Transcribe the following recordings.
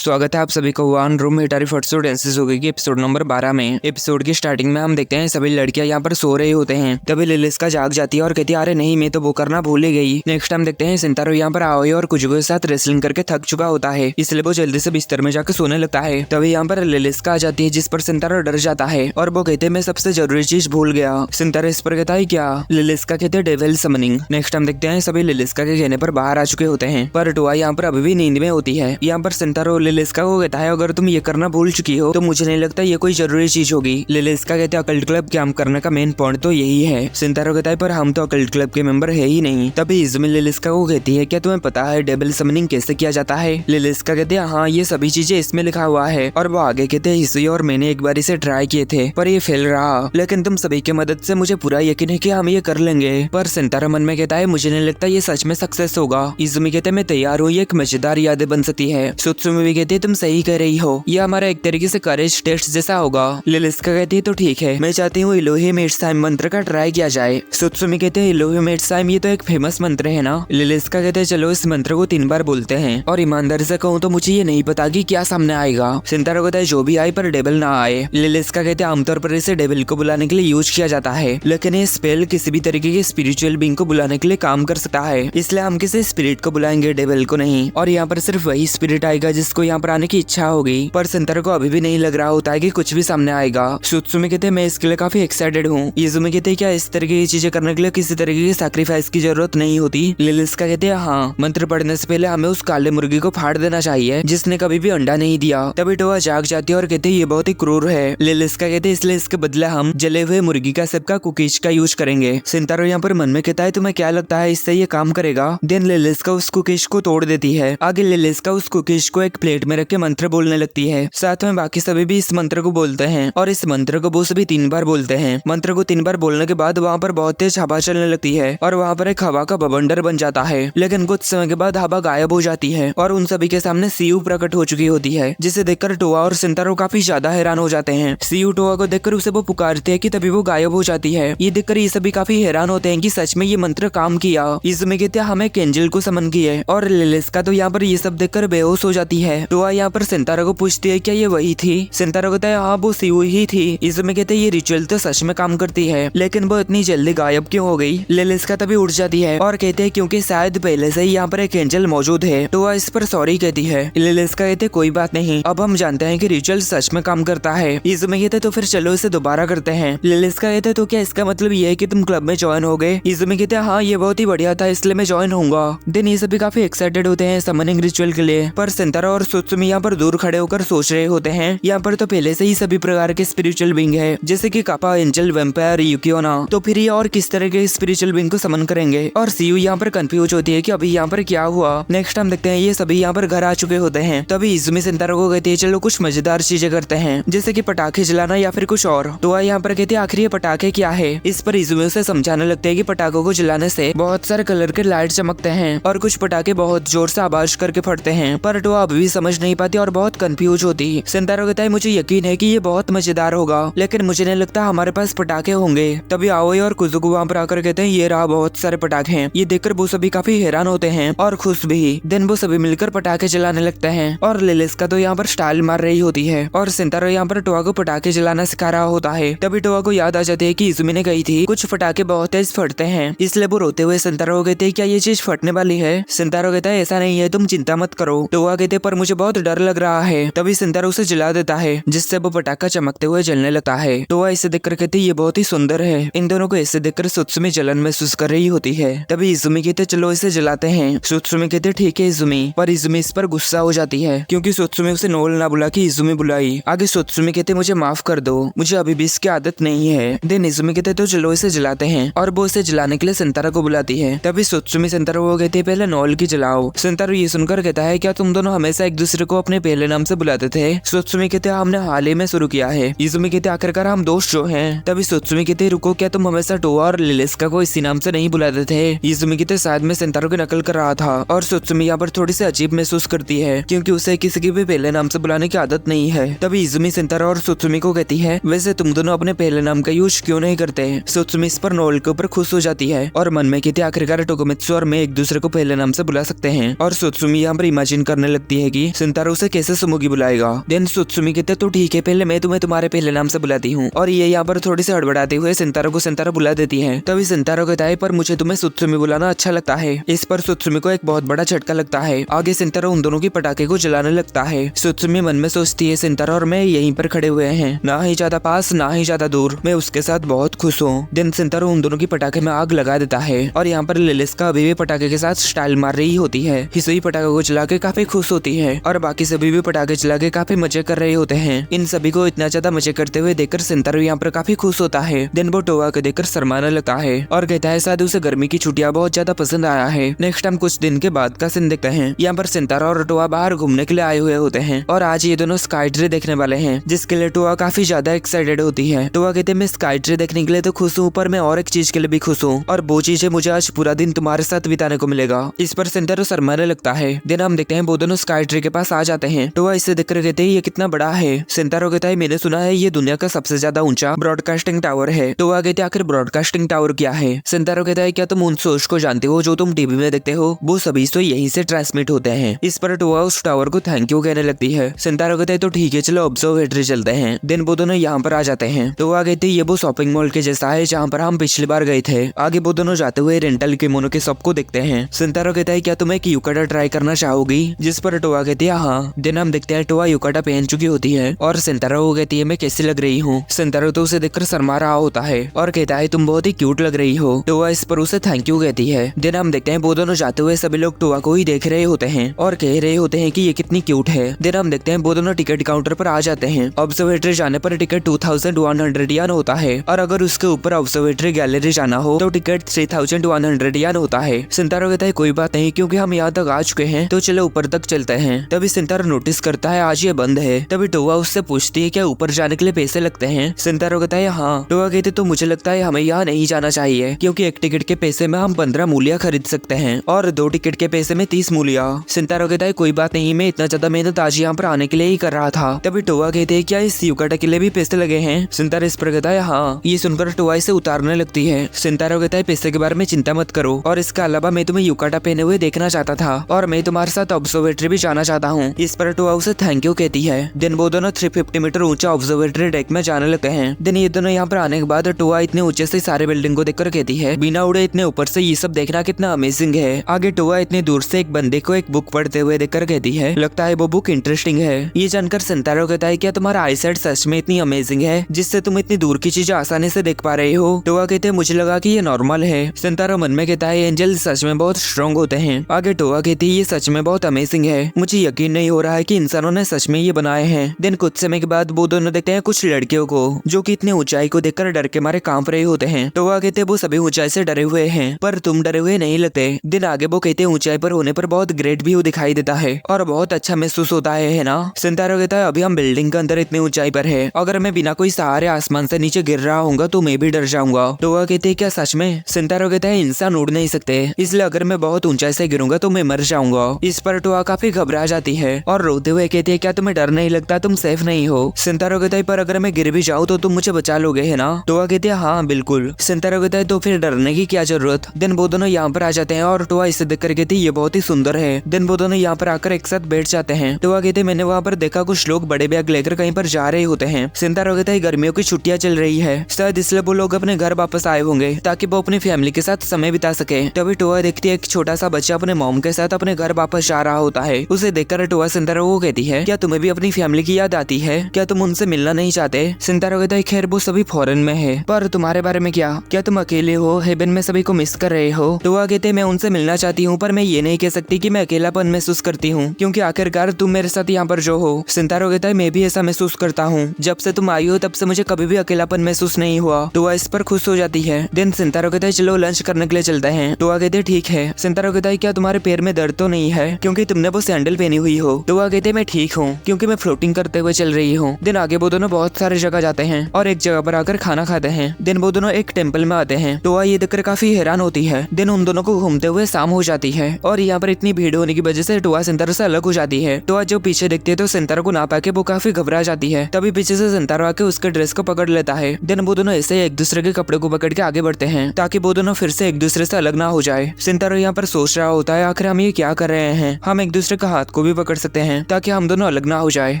स्वागत है आप सभी को वन रूम हिटारी फर्स्ट डांसेस होगी की एपिसोड नंबर 12 में। एपिसोड की स्टार्टिंग में हम देखते हैं सभी लड़कियां यहाँ पर सो रहे होते हैं। तभी लिलिस का जाग जाती है और कहती है अरे नहीं मैं तो वो करना भूल ही गई। नेक्स्ट टाइम देखते हैं सिंतारो यहाँ पर आओ और कुजुको के साथ रेसलिंग करके थक चुका होता है, इसलिए वो जल्दी से बिस्तर में जाकर सोने लगता है। तभी यहाँ पर लिलिस का आ जाती है जिस पर सिंतारो डर जाता है और वो कहते हैं मैं सबसे जरूरी चीज भूल गया। सिंतारो इस पर कहता है क्या? लिलिस का कहते हैं डेविल समनिंग। नेक्स्ट टाइम देखते हैं सभी लिलिस का के कहने पर बाहर आ चुके होते हैं, पर टोआ यहाँ पर अभी भी नींद में होती है। यहाँ पर सिंतारो लिलिस्का को कहता है अगर तुम ये करना भूल चुकी हो तो मुझे नहीं लगता ये कोई जरूरी चीज होगी। लिलिस्का कहते हैं अकल्ट क्लब कैंप करने का मेन पॉइंट तो यही है। सिंतारो कहता है पर हम तो अकल्ट क्लब के मेंबर है ही नहीं। तभी इज़ुमी लिलिस्का को कहती है क्या तुम्हें पता है डेविल समनिंग कैसे किया जाता है? लिलिस्का कहते हैं हाँ ये सभी चीजें इसमें लिखा हुआ है। और वो आगे कहते हैं हिसुई और मैंने एक बार इसे ट्राई किए थे पर ये फेल रहा, लेकिन तुम सभी की मदद से मुझे पूरा यकीन है कि हम ये कर लेंगे। पर सिंतारो मन में कहता है मुझे नहीं लगता ये सच में सक्सेस होगा। इज़ुमी कहते हैं मैं तैयार हूँ, ये एक मजेदार यादें बन सकती है। सुत्सुमी भी कहती है तुम सही कह रही हो, ये हमारा एक तरीके से करेज टेस्ट जैसा होगा। लिलिस्का कहती है तो ठीक है, मैं चाहती हूँ इलोही मेट्साइम मंत्र का ट्राई किया जाए। सुत्सुमी कहते हैं इलोही मेट्साइम ये तो एक फेमस मंत्र है ना? लिलिस्का कहते हैं चलो इस मंत्र को 3 बार बोलते हैं, और ईमानदारी से कहूँ तो मुझे ये नहीं पता कि क्या सामने आएगा। सिंतारो कहता है जो भी आए पर डेविल ना आए। लिलिस्का कहते हैं आमतौर पर इसे डेविल को बुलाने के लिए यूज किया जाता है, लेकिन ये स्पेल किसी भी तरीके के स्पिरिचुअल बीइंग को बुलाने के लिए काम कर सकता है, इसलिए हम किसी स्पिरिट को बुलाएंगे डेविल को नहीं। और यहाँ पर सिर्फ वही स्पिरिट आएगा जिसको यहाँ पर आने की इच्छा होगी। पर सिंतारो को अभी भी नहीं लग रहा होता है कि कुछ भी सामने आएगा। सुत्सुमी कहते हैं मैं इसके लिए काफी एक्साइटेड हूँ। इज़ुमी कहते हैं क्या इस तरीके की चीजें करने के लिए किसी तरीके की सैक्रिफाइस की जरूरत नहीं होती? लिलिस्का कहते हैं हाँ, मंत्र पढ़ने से पहले हमें उस काले मुर्गी को फाड़ देना चाहिए जिसने कभी भी अंडा नहीं दिया। तभी टोआ जाग जाती है और कहते हैं ये बहुत ही क्रूर है। लिलिस्का कहते हैं इसलिए इसके बदले हम जले हुए मुर्गी का सबका कुकीज का यूज करेंगे। सिंतारो यहाँ पर मन में कहता है तुम्हें क्या लगता है इससे ये काम करेगा? देन लिलिस्का उस कुकीज को तोड़ देती है। आगे लिलिस्का उस कुकीज को एक प्लेट में रख के मंत्र बोलने लगती है। साथ में बाकी सभी भी इस मंत्र को बोलते हैं और इस मंत्र को वो सभी 3 बार बोलते हैं। मंत्र को 3 बार बोलने के बाद वहाँ पर बहुत तेज हवा चलने लगती है और वहाँ पर एक हवा का बवंडर बन जाता है, लेकिन कुछ समय के बाद हवा गायब हो जाती है और उन सभी के सामने सीयू प्रकट हो चुकी होती है, जिसे देखकर टोआ और सिंतारो काफी ज्यादा हैरान हो जाते हैं। सीयू टोआ को देखकर उसे वो पुकारते हैं कि तभी वो गायब हो जाती है। ये देखकर ये सभी काफी हैरान होते हैं कि सच में ये मंत्र काम किया। इसमें कहते हैं हमें एंजल को समन किए, और लिलिस्का तो यहाँ पर ये सब देखकर बेहोश हो जाती है। टोआ यहाँ पर सिंतारो को पूछती है क्या ये वही थी? सिंतारो कहता है हाँ वो सीयू ही थी। इसमें कहते हैं ये रिचुअल तो सच में काम करती है, लेकिन वो इतनी जल्दी गायब क्यों हो गई? लिलिस्का तभी उठ जाती है और कहते हैं क्योंकि शायद पहले से ही यहाँ पर एक एंजल मौजूद है। टोआ इस पर सॉरी कहती है। लिलिस्का कहते कोई बात नहीं, अब हम जानते हैं कि रिचुअल सच में काम करता है। इसमें कहते तो फिर चलो इसे दोबारा करते हैं। लिलिस्का कहते तो क्या इसका मतलब ये है कि तुम क्लब में ज्वाइन हो गए? इसमें कहते हाँ ये बहुत ही बढ़िया था इसलिए मैं ज्वाइन होऊंगा। देन ये सभी काफी एक्साइटेड होते हैं समनिंग रिचुअल के लिए, पर सिंतारो और सुत्सुमी यहाँ पर दूर खड़े होकर सोच रहे होते हैं यहाँ पर तो पहले से ही सभी प्रकार के स्पिरिचुअल बीइंग है, जैसे कि कापा, एंजल, वैम्पायर, युकियोना, तो फिर ये और किस तरह के स्पिरिचुअल बीइंग को समन करेंगे? और सीयू यहाँ पर कंफ्यूज होती है कि अभी यहाँ पर क्या हुआ। नेक्स्ट हम देखते हैं ये सभी यहाँ पर घर आ चुके होते हैं। तभी इज़ुमी सिंतारो को कहती है चलो कुछ मजेदार चीजें करते हैं, जैसे कि पटाखे जलाना या फिर कुछ और। तो यहाँ पर कहती है आखिर ये पटाखे क्या है? इस पर इज़ुमी उसे समझाने लगते हैं कि पटाखों को जलाने से बहुत सारे कलर के लाइट चमकते हैं और कुछ पटाखे बहुत जोर से आवाज करके फटते हैं। पर टोआ अभी भी समझ नहीं पाती और बहुत कंफ्यूज होती। सिंतारो कहता है मुझे यकीन है कि ये बहुत मजेदार होगा, लेकिन मुझे नहीं लगता हमारे पास पटाखे होंगे। तभी आओई और कुजुको वहाँ पर आकर कहते हैं ये रहा बहुत सारे पटाखे हैं। ये देखकर वो सभी काफी हैरान होते हैं और खुश भी। देन वो सभी मिलकर पटाखे जलाने लगते हैं और लिलिस्का तो यहाँ पर स्टाइल मार रही होती है और सिंतारो यहाँ पर टोआ को पटाखे जलाना सिखा रहा होता है। तभी टोआ को याद आ जाती है कि इज़ुमी ने कही थी कुछ पटाखे बहुत तेज फटते हैं, इसलिए वो रोते हुए सिंतारो को कहते हैं क्या ये चीज फटने वाली है? सिंतारो कहता है ऐसा नहीं है, तुम चिंता मत करो। टोआ कहते पर मुझे बहुत डर लग रहा है। तभी सिंतारो उसे जला देता है जिससे वो पटाखा चमकते हुए जलने लगता है। टोआ इसे देखकर कहते ये बहुत ही सुंदर है। इन दोनों को ऐसे देखकर सुत्सुमी जलन महसूस कर रही होती है। तभी इज़ुमी कहते चलो इसे जलाते हैं। सुत्सुमी कहते ठीक है इज़ुमी, पर इज़ुमी इस पर गुस्सा हो जाती है क्योंकि सुत्सुमी उसे नोल ना बुला के इज़ुमी बुलाई। आगे सुत्सुमी कहते मुझे माफ कर दो, मुझे अभी भी इसकी आदत नहीं है। देन इज़ुमी कहते तो चलो इसे जलाते हैं और वो इसे जलाने के लिए सिंतारो को बुलाती है। तभी सुत्सुमी सिंतारो को कहती है पहले नोल की जलाओ। सिंतारो ये सुनकर कहता है क्या तुम दोनों हमेशा एक दूसरे को अपने पहले नाम से बुलाते थे? सुत्सुमी कहते हमने हाल ही में शुरू किया है। इज़ुमी कहते आखिरकार हम दोस्त जो हैं। तभी सुत्सुमी कहते रुको क्या तुम हमेशा टोआ और लिलिस्का को इसी नाम से नहीं बुलाते थे? इज़ुमी कहते शायद मैं सिंतारो की नकल कर रहा था। और सुत्सुमी यहाँ पर थोड़ी सी अजीब महसूस करती है क्योंकि उसे किसी के भी पहले नाम से बुलाने की आदत नहीं है। तभी इज़ुमी सिंतारो और सुत्सुमी को कहती है वैसे तुम दोनों अपने पहले नाम का यूज क्यों नहीं करते? सुत्सुमी इस पर नोल के ऊपर खुश हो जाती है और मन में कहती आखिरकार टोकोमित्सु और मैं एक दूसरे को पहले नाम से बुला सकते हैं। और सुत्सुमी यहाँ पर इमेजिन करने लगती है कि सिंतारो उसे कैसे सुमुगी बुलाएगा। देन सुत्सुमी कहते तो ठीक है, पहले मैं तुम्हें तुम्हारे पहले नाम से बुलाती हूँ। और ये यहाँ पर थोड़ी सी हड़बड़ाते हुए सिंतारो को सिंतारो बुला देती है। तभी सिंतारो कहता है पर मुझे तुम्हें सुत्सुमी बुलाना अच्छा लगता है। इस पर सुत्सुमी को एक बहुत बड़ा झटका लगता है। आगे सिंतारो उन दोनों की पटाखे को जलाने लगता है। सुत्सुमी मन में सोचती है सिंतारो और मैं यहीं पर खड़े हुए हैं, ना ही ज्यादा पास ना ही ज्यादा दूर, मैं उसके साथ बहुत खुश हूँ। दिन सिंतारो उन दोनों की पटाखे में आग लगा देता है और यहाँ पर लिलिस का अभी भी पटाखे के साथ स्टाइल मार रही होती है। हिसुई पटाखे को चला के काफी खुश होती है और बाकी सभी भी पटाखे चला के काफी मजे कर रहे होते हैं। इन सभी को इतना ज्यादा मजे करते हुए देखकर सिंतारो यहाँ पर काफी खुश होता है। दिन वो टोआ को देखकर शर्माने लगता है और कहता है शायद उसे गर्मी की छुट्टियां बहुत ज्यादा पसंद आया है। नेक्स्ट टाइम कुछ दिन के बाद का सीन देखते हैं। यहाँ पर सिंतारो और टोआ बाहर घूमने के लिए आए हुए होते हैं और आज ये दोनों स्काई ट्री देखने वाले हैं, जिसके लिए टोआ काफी ज्यादा एक्साइटेड होती है। टोआ कहते मैं स्काई ट्री देखने के लिए तो खुश हूँ, पर मैं और एक चीज के लिए भी खुश हूँ और वो चीज है मुझे आज पूरा दिन तुम्हारे साथ बिताने को मिलेगा। इस पर सिंतारो शर्माने लगता है। दिन हम देखते हैं वो दोनों स्काई ट्री के पास आ जाते हैं। टोआ इससे देखकर कहते हैं ये कितना बड़ा है। सिंतारो कहता है मैंने सुना है ये दुनिया का सबसे ज्यादा ऊंचा ब्रॉडकास्टिंग टावर है। टोआ कहते आखिर ब्रॉडकास्टिंग टावर क्या है। सिंतारो कहता है क्या तुम उन सोर्स को जानते हो जो तुम टीवी में देखते हो, वो सभी तो यहीं से ट्रांसमिट होते हैं। इस पर टोआ उस टावर को थैंक यू कहने लगती है। सिंतारो कहता है तो ठीक है चलो ऑब्जर्वेटरी चलते हैं। दिन वो दोनों यहाँ पर आ जाते हैं। टोआ कहते ये वो शॉपिंग मॉल के जैसा है जहाँ पर हम पिछली बार गए थे। आगे वो दोनों जाते हुए रेंटल किमोनो के शॉप को देखते हैं। सिंतारो कहता है क्या तुम एक युकाटा ट्राई करना चाहोगी, जिस पर टोआ कहती है हाँ। दिन हम देखते हैं टोआ युकाटा पहन चुकी होती है और सिंतारो को कहती है मैं कैसी लग रही हूँ। सिंतारो तो उसे देखकर शर्मा रहा होता है और कहता है तुम बहुत ही क्यूट लग रही हो। टोआ इस पर उसे थैंक यू कहती है। दिन हम देखते हैं वो दोनों जाते हुए सभी लोग टोआ को ही देख रहे होते हैं और कह रहे होते हैं कि ये कितनी क्यूट है। दिन हम देखते हैं वो दोनों टिकट काउंटर पर आ जाते हैं। ऑब्जर्वेटरी जाने पर टिकट 2100 यान होता है और अगर उसके ऊपर ऑब्जर्वेटरी गैलरी जाना हो तो टिकट 3100 यान होता है। सिंतारो कहता है कोई बात नहीं, क्योंकि हम यहाँ तक आ चुके हैं तो चलो ऊपर तक चलते हैं। तभी सिंतारो नोटिस करता है आज ये बंद है। तभी टोआ उससे पूछती है क्या ऊपर जाने के लिए पैसे लगते हैं। सिंतारो कहता है हाँ। टोआ कहते तो मुझे लगता है हमें यहाँ नहीं जाना चाहिए, क्योंकि एक टिकट के पैसे में हम 15 मूलियां खरीद सकते हैं और 2 टिकट के पैसे में 30 मूलियां। सिंतारो कहता है कोई बात नहीं, मैं इतना ज्यादा मेहनत आज यहाँ पर आने के लिए ही कर रहा था। तभी टोआ कहते हैं क्या इस युकाटा के लिए भी पैसे लगे हैं। सिंतारो इस पर कहता है हाँ। ये सुनकर टोआ इसे उतारने लगती है। सिंतारो कहता है पैसे के बारे में चिंता मत करो और इसके अलावा मैं तुम्हें युकाटा पहने हुए देखना चाहता था और मैं तुम्हारे साथ ऑब्जर्वेटरी भी जाना चाहता हूँ। इस पर टोआ उसे थैंक यू कहती है। दिन वो दोनों 350 मीटर ऊंचा ऑब्जर्वेटरी डेक में जाने लगते हैं। दिन ये दोनों यहाँ पर आने के बाद टोआ इतने ऊंचे से सारे बिल्डिंग को देखकर कहती है बिना उड़े इतने ऊपर से ये सब देखना कितना अमेजिंग है। आगे टोआ इतने दूर से एक बंदे को एक बुक पढ़ते हुए देखकर कहती है लगता है वो बुक इंटरेस्टिंग है। ये जानकर सिंतारो कहता है क्या तुम्हारा आईसाइट सच में इतनी अमेजिंग है जिससे तुम इतनी दूर की चीजें आसानी से देख पा रहे हो। टोआ कहते हैं मुझे लगा कि ये नॉर्मल है। सिंतारो मन में कहता है एंजल सच में बहुत स्ट्रॉन्ग होते हैं। आगे टोआ कहती है ये सच में बहुत अमेजिंग है, मुझे यकीन नहीं हो रहा है कि इंसानों ने सच में ये बनाए हैं। दिन कुछ समय के बाद वो दोनों देखते हैं कुछ लड़कियों को जो कि इतनी ऊंचाई को देखकर डर के मारे कांप रहे होते हैं। टोआ कहते वो सभी ऊंचाई से डरे हुए हैं, पर तुम डरे हुए नहीं लगते। दिन आगे वो कहते ऊंचाई पर होने पर बहुत ग्रेट व्यू दिखाई देता है और बहुत अच्छा महसूस होता है ना। सिंतारो कहता है अभी हम बिल्डिंग के अंदर इतनी ऊंचाई पर है, अगर मैं बिना कोई सहारे आसमान से नीचे गिर रहा हूँ तो मैं भी डर जाऊंगा। टोआ कहते हैं क्या सच में। सिंतारो कहता है इंसान उड़ नहीं सकते, इसलिए अगर मैं बहुत ऊंचाई से गिरूंगा तो मैं मर जाऊंगा। इस पर टोआ काफी घबरा जाती है और रोते हुए कहती है क्या तुम्हें डर नहीं लगता, तुम सेफ नहीं हो। सिंतारो कहता है पर अगर मैं गिर भी जाऊँ तो तुम मुझे बचा लोगे है ना। टोआ कहती है हाँ बिल्कुल। सिंतारो कहता है तो फिर डरने की क्या जरूरत। दिन वो दोनों यहाँ पर आ जाते हैं और टोआ इसे देखकर कहती है ये बहुत ही सुंदर है। दिन वो दोनों यहाँ पर आकर एक साथ बैठ जाते हैं। टोआ कहते मैंने वहाँ पर देखा कुछ लोग बड़े बैग लेकर कहीं पर जा रहे होते हैं। सिंतारो कहता है गर्मियों की छुट्टियां चल रही है, शायद इसलिए वो लोग अपने घर वापस आए होंगे ताकि वो अपनी फैमिली के साथ समय बिता सके। तभी टोआ देखती है एक छोटा सा बच्चा अपने मॉम के साथ अपने घर वापस जा रहा होता है। उसे देखकर टोआ सिंतारो को कहती है क्या तुम्हें भी अपनी फैमिली की याद आती है, क्या तुम उनसे मिलना नहीं चाहते। सिंतारो कहता है खैर वो सभी फॉरेन में है, पर तुम्हारे बारे में क्या तुम अकेले हो, हेवन में सभी को मिस कर रहे हो। टोआ कहते मैं उनसे मिलना चाहती हूँ, पर मैं ये नहीं कह सकती कि मैं अकेलापन महसूस करती हूँ, क्योंकि आखिरकार तुम मेरे साथ यहाँ पर जो हो। सिंतारो कहता है मैं भी ऐसा महसूस करता हूँ, जब से तुम आई हो तब से मुझे कभी भी अकेलापन महसूस नहीं हुआ। टोआ इस पर खुश हो जाती है। दिन सिंतारो कहता है चलो लंच करने के लिए चलते हैं। टोआ कहते हैं ठीक है। सिंतारो कहता है क्या तुम्हारे पैर में दर्द तो नहीं है, क्योंकि तुमने वो सैंडल पहनी हुई हो। टोआ कहते मैं ठीक हूँ, क्योंकि मैं फ्लोटिंग करते हुए चल रही हूँ। दिन आगे वो दोनों बहुत सारे जगह जाते हैं और एक जगह पर आकर खाना खाते हैं। दिन वो दोनों एक टेम्पल में आते हैं। टोआ ये देखकर काफी हैरान होती है। दिन उन दोनों को घूमते हुए शाम हो जाती है और यहाँ पर इतनी भीड़ होने की वजह से टोआ सिंतारो से अलग हो जाती है। टोआ जो पीछे देखती है तो सिंतारो को ना पाके वो काफी घबरा जाती है। तभी पीछे से सिंतारो आके उसके ड्रेस को पकड़ लेता है। दिन वो दोनों ऐसे एक दूसरे के कपड़े को पकड़ के आगे बढ़ते हैं ताकि वो दोनों फिर से एक दूसरे से अलग ना हो जाए। सिंतारो यहाँ पर सोच रहा होता है आखिर हम ये क्या कर रहे हैं, हम एक दूसरे का हाथ को भी पकड़ सकते हैं ताकि हम दोनों अलग ना हो जाए।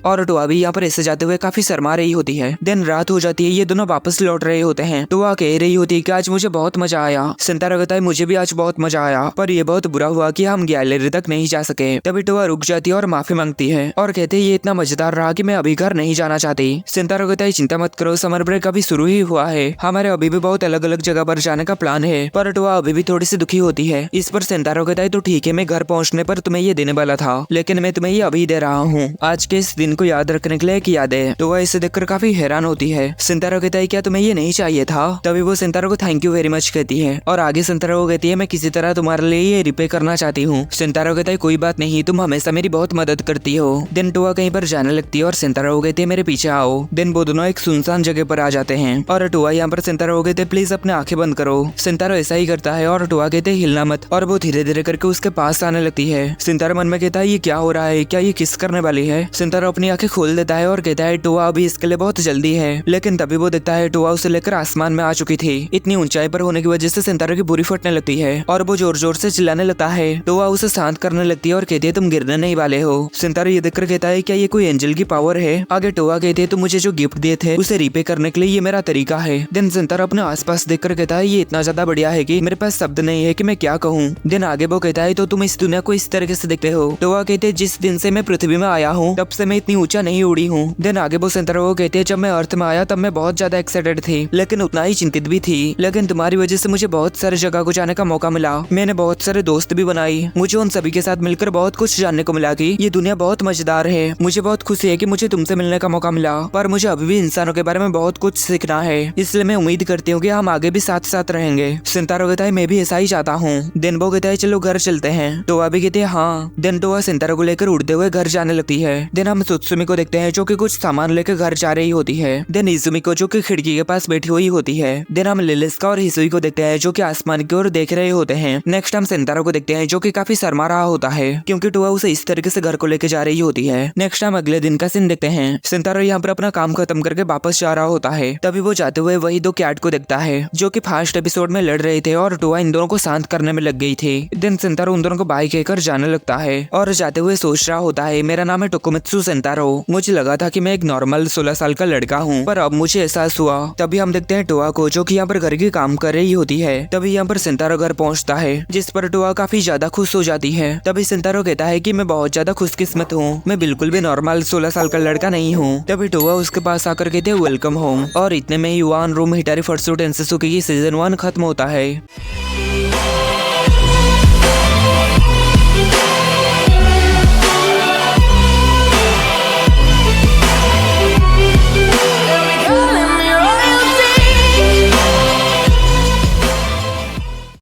और टोआ भी यहाँ पर ऐसे जाते हुए काफी शर्मा रही होती है। दिन रात हो जाती है, ये दोनों वापस लौट रहे होते हैं। टोआ कह रही होती है कि आज मुझे बहुत मजा आया। सिंतारा कहता है मुझे भी आज बहुत मजा आया, पर ये बहुत बुरा हुआ कि हम गैलरी तक नहीं जा सके। तभी टोआ रुक जाती है और माफी मांगती है और कहते हैं ये इतना मजेदार रहा कि मैं अभी घर नहीं जाना चाहती। सिंतारा कहता है चिंता मत करो, समर ब्रेक अभी शुरू ही हुआ है, हमारे अभी भी बहुत अलग अलग जगह पर जाने का प्लान है। पर टोआ अभी भी थोड़ी सी दुखी होती है। इस पर सिंतारा कहता है तो ठीक है, मैं घर पहुंचने पर तुम्हें ये देने वाला था, लेकिन मैं तुम्हें ये अभी दे रहा हूँ। आज के इस दिन को याद रखने के लिए एक याद है। टोआ इसे देखकर काफी हैरान होती है। सिंतारा कहता है क्या तुम्हें ये नहीं चाहिए था? तभी वो सिंतारा को थैंक यू वेरी मच कहती है और आगे सिंतारा को कहती है मैं किसी तरह तुम्हारे लिए ये रिपे करना चाहती हूँ। सिंतारा कहता है कोई बात नहीं, तुम हमेशा मेरी बहुत मदद करती हो। दिन टोआ कहीं पर जाने लगती है और सिंतारा को कहती है मेरे पीछे आओ। दिन वो दोनों एक सुनसान जगह पर आ जाते हैं और टोआ यहाँ पर सिंतारा को कहते प्लीज अपने आंखें बंद करो। सिंतारा ऐसा ही करता है और टोआ कहते हिलना मत, और वो धीरे धीरे करके उसके पास आने लगती है। सिंतारा मन में कहता है ये क्या हो रहा है, क्या ये किस करने वाली है? सिंतारा अपनी आंखें खोल देता है और कहता है टोआ अभी इसके लिए बहुत जल्दी है। लेकिन तभी वो देखता है टोआ उसे लेकर आसमान में आ चुकी थी। इतनी ऊंचाई पर होने की वजह से सिंतारा की बुरी फटने लगती है और वो जोर जोर से चिल्लाने लगता है। टोआ उसे शांत करने लगती है और कहती है तुम गिरने नहीं वाले हो। सिंतारा ये देखकर कहता है क्या ये कोई एंजल की पावर है? आगे टोआ कहते हैं तुम मुझे जो गिफ्ट दिए थे उसे रीपे करने के लिए ये मेरा तरीका है। दिन सिंतारा अपने आसपास देखकर कहता है ये इतना ज्यादा बढ़िया है कि मेरे पास शब्द नहीं है कि मैं क्या कहूँ। दिन आगे वो कहता है तो तुम इस दुनिया को इस तरीके से देखते हो? टोआ कहते जिस दिन से मैं पृथ्वी में आया हूँ तब से मैं इतनी ऊंचा नहीं उड़ी हूँ। दिन आगे वो सिंतारा को कहते हैं जब मैं अर्थ में आया तब मैं बहुत ज्यादा एक्साइटेड थी, लेकिन उतना ही चिंतित भी थी, लेकिन तुम्हारी वजह से मुझे बहुत सारी जगह को जाने का मौका मिला। मैंने बहुत सारे दोस्त भी बनाई, मुझे उन सभी के साथ मिलकर बहुत कुछ जानने को मिला कि ये दुनिया बहुत मजेदार है। मुझे बहुत खुशी है कि मुझे तुमसे मिलने का मौका मिला, पर मुझे अभी भी इंसानों के बारे में बहुत कुछ सीखना है, इसलिए मैं उम्मीद करती हूँ कि हम आगे भी साथ साथ रहेंगे। सिंतारा कहता है मैं भी ऐसा ही चाहता हूँ। दिन वो कहता है चलो घर चलते हैं। टोआ भी कहते हैं हाँ। दिन टोआ सिंतारा को लेकर उड़ते हुए घर जाने लगती है। दिन हम सुत्सुमी को देखते हैं जो कि कुछ सामान लेकर घर जा रही होती है। दिन इजुमी को जो कि खिड़की के पास बैठी हुई होती है। दिन हम लिलिस्का और हिसुई को देखते हैं जो कि आसमान की ओर देख रहे होते हैं। नेक्स्ट हम सिंतारा को देखते हैं जो कि काफी शर्मा रहा होता है क्योंकि टोआ उसे इस तरीके से घर को लेकर जा रही होती है। नेक्स्ट हम अगले दिन का सीन देखते हैं। सिंतारा यहाँ पर अपना काम खत्म करके वापस जा रहा होता है। तभी वो जाते हुए वही दो कैट को देखता है जो कि फर्स्ट एपिसोड में लड़ रहे थे और टोआ इन दोनों को शांत करने में लग गई थी। दिन सिंतारा उन दोनों को बाय कहकर जाने लगता है और जाते हुए सोच रहा होता है मेरा नाम है टोकुमित्सु सिंतारो। मुझे लगा था कि मैं एक नॉर्मल 16 साल का लड़का हूँ, पर अब मुझे एहसास हुआ। तभी हम देखते हैं टोआ को जो कि यहाँ पर घर के काम कर रही होती है। तभी यहाँ पर सिंतारा घर पहुँचता है जिस पर टोआ काफी ज्यादा खुश हो जाती है। तभी सिंतारा कहता है कि मैं बहुत ज्यादा खुशकिस्मत हूँ, मैं बिल्कुल भी नॉर्मल 16 साल का लड़का नहीं हूँ। तभी टोआ उसके पास आकर कहते हैं वेलकम होम, और इतने में ही वन रूम हिटारी फुत्सु टेंसेत्सु की सीजन 1 खत्म होता है।